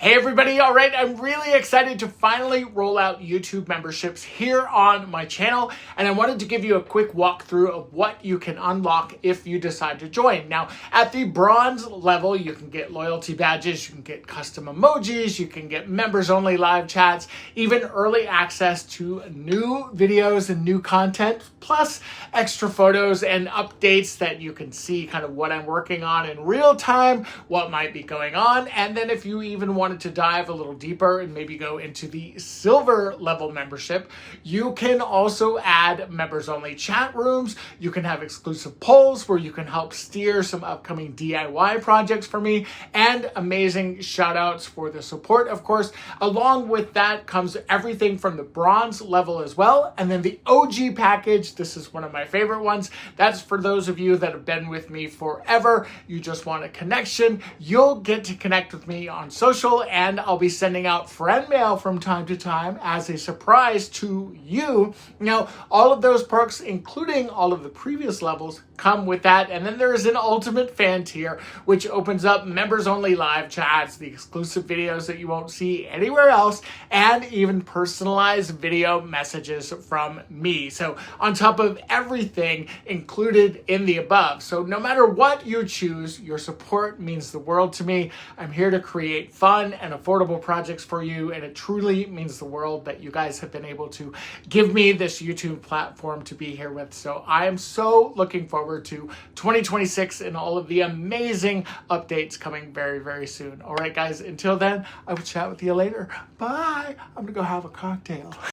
Hey everybody, all right, I'm really excited to finally roll out YouTube memberships here on my channel, and I wanted to give you a quick walkthrough of what you can unlock if you decide to join. Now, at the bronze level, you can get loyalty badges, you can get custom emojis, you can get members-only live chats, even early access to new videos and new content, plus extra photos and updates that you can see kind of what I'm working on in real time, what might be going on, and then if you even wanted to dive a little deeper and maybe go into the silver level membership, you can also add members only chat rooms. You can have exclusive polls where you can help steer some upcoming DIY projects for me, and amazing shout outs for the support, of course. Along with that comes everything from the bronze level as well. And then the OG package, this is one of my favorite ones. That's for those of you that have been with me forever. You just want a connection. You'll get to connect with me on social, and I'll be sending out friend mail from time to time as a surprise to you. Now, all of those perks, including all of the previous levels, come with that. And then there is an ultimate fan tier, which opens up members only live chats, the exclusive videos that you won't see anywhere else, and even personalized video messages from me. So on top of everything included in the above. So no matter what you choose, your support means the world to me. I'm here to create fun and affordable projects for you, and it truly means the world that you guys have been able to give me this YouTube platform to be here with. So I am so looking forward to 2026 and all of the amazing updates coming very, very soon. All right, guys, until then, I will chat with you later. Bye. I'm gonna go have a cocktail.